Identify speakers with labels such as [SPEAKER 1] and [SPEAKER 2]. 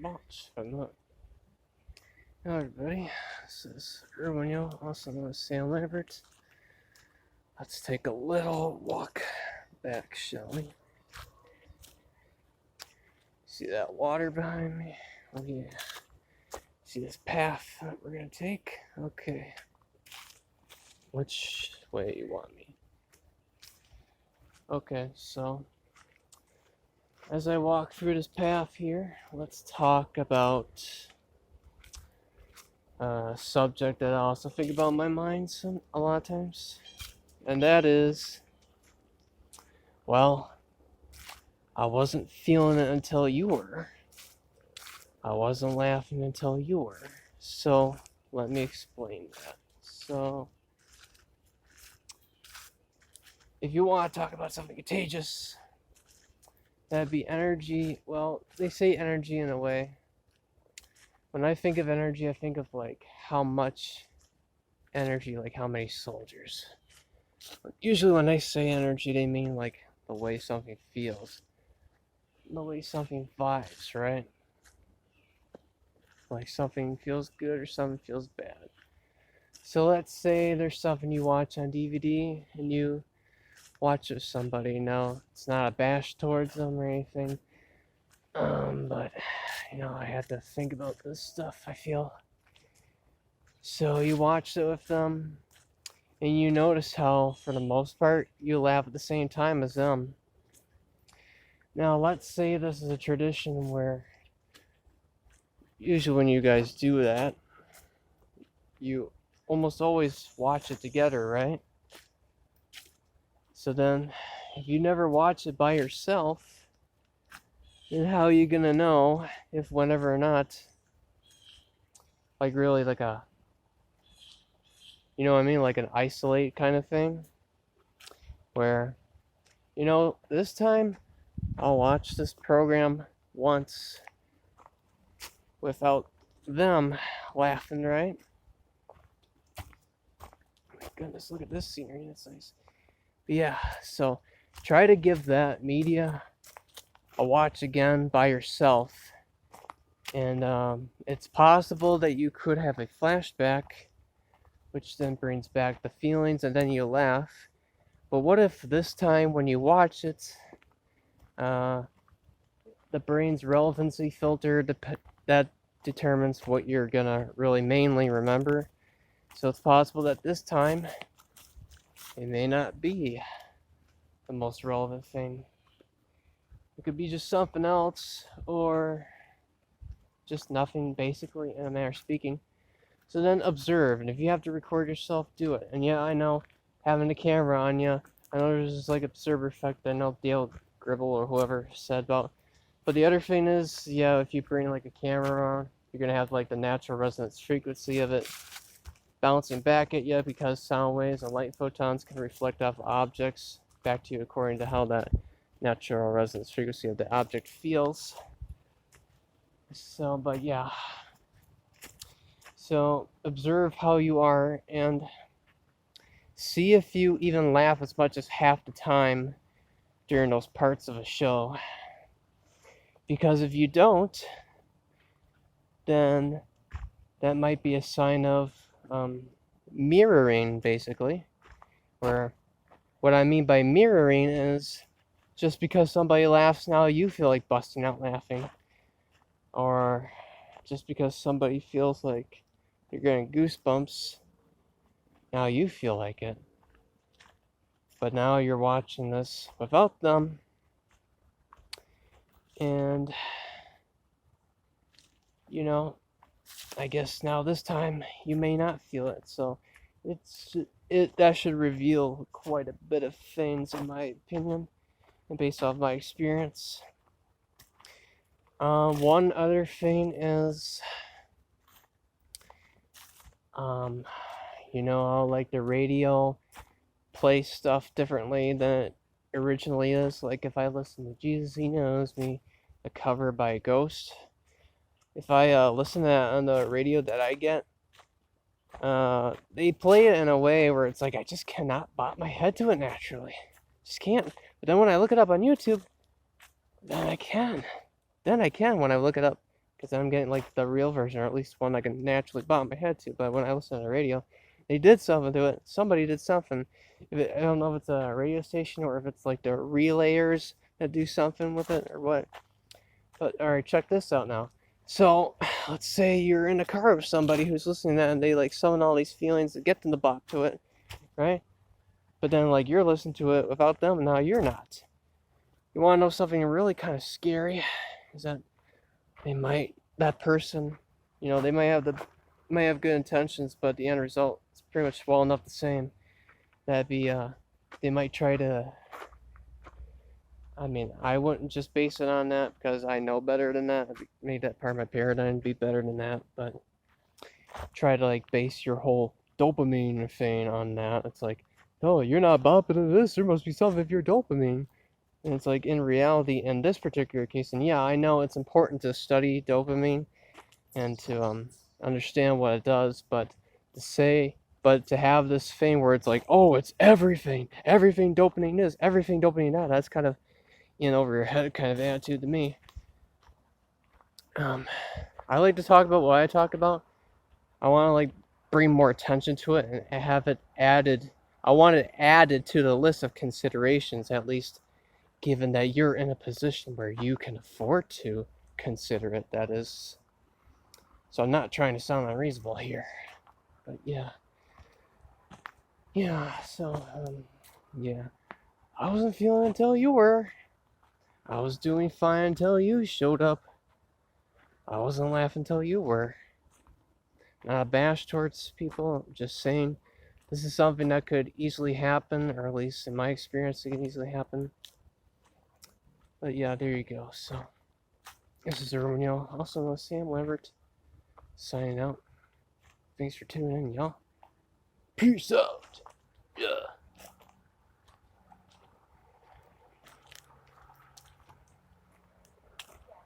[SPEAKER 1] much, but not. Hello everybody, this is Erwin, also known as Sam Lambert. Let's take a little walk back, shall we? See that water behind me? Oh yeah. See this path that we're gonna take? Okay. Which way you want me? Okay, so as I walk through this path here, let's talk about a subject that I also think about in my mind a lot of times. And that is, well, I wasn't feeling it until you were. I wasn't laughing until you were. So, let me explain that. So, if you want to talk about something contagious, that'd be energy. Well, they say energy in a way. When I think of energy, I think of like how much energy, like how many soldiers. Usually when they say energy, they mean like the way something feels, the way something vibes, right? Like something feels good or something feels bad. So let's say there's something you watch on DVD and you watch it with somebody. Now, it's not a bash towards them or anything, but I had to think about this stuff, I feel. So you watched it with them, and you notice how, for the most part, you laugh at the same time as them. Now, let's say this is a tradition where, usually when you guys do that, you almost always watch it together, right? So then, if you never watch it by yourself, then how are you gonna know if whenever or not, like really like a, you know what I mean, like an isolate kind of thing, where, this time I'll watch this program once without them laughing, right? My goodness, look at this scenery, that's nice. But yeah, so try to give that media a watch again by yourself, and it's possible that you could have a flashback, which then brings back the feelings, and then you laugh. But what if this time when you watch it, the brain's relevancy filter that determines what you're gonna really mainly remember. So it's possible that this time it may not be the most relevant thing. It could be just something else, or just nothing, basically, in a manner of speaking. So then observe, and if you have to record yourself, do it. And yeah, I know, having a camera on you, I know there's this like observer effect I know Dale Gribble or whoever said about. But the other thing is, yeah, if you bring like a camera on, you're gonna have like the natural resonance frequency of it bouncing back at you, because sound waves and light photons can reflect off objects back to you according to how that natural resonance frequency of the object feels. So, but yeah. So observe how you are and see if you even laugh as much as half the time during those parts of a show. Because if you don't, then that might be a sign of mirroring, basically. Where what I mean by mirroring is just because somebody laughs now, you feel like busting out laughing. Or just because somebody feels like you're getting goosebumps, now you feel like it. But now you're watching this without them, and I guess now this time you may not feel it. So that should reveal quite a bit of things, in my opinion, and based off my experience. One other thing is, how like the radio play stuff differently than it originally is. Like if I listen to Jesus He Knows Me, a cover by Ghost, if I listen to that on the radio that I get, they play it in a way where it's like I just cannot bop my head to it naturally. Just can't. But then when I look it up on YouTube, then I can. When I look it up because I'm getting like the real version, or at least one I can naturally bump my head to. But when I listen to the radio, they did something to it. Somebody did something. I don't know if it's a radio station or if it's like the relayers that do something with it or what. But alright, check this out now. So let's say you're in a car with somebody who's listening to that, and they like summon all these feelings that get them to bop to it, right? But then like you're listening to it without them, and now you're not. You want to know something really kind of scary? Is that that person, they might have good intentions, but the end result is pretty much well enough the same. That'd be they might try to. I mean, I wouldn't just base it on that because I know better than that. I made that part of my paradigm be better than that, but try to like base your whole dopamine thing on that. It's like, oh, you're not bopping to this. There must be something if you're dopamine. And it's like, in reality, in this particular case, and yeah, I know it's important to study dopamine and to understand what it does, but to have this thing where it's like, oh, it's everything dopamine is, everything dopamine that, that's kind of in over your head kind of attitude to me. I like to talk about what I talk about. I want to like bring more attention to it and have it added. I want it added to the list of considerations, at least, given that you're in a position where you can afford to consider it, that is. So I'm not trying to sound unreasonable here, but yeah, so yeah, I wasn't feeling until you were. I was doing fine until you showed up. I wasn't laughing until you were. Not a bash towards people, just saying this is something that could easily happen, or at least in my experience it can easily happen. But yeah, there you go. So this is Erwin, y'all. Also Sam Lambert signing out. Thanks for tuning in, y'all. Peace out.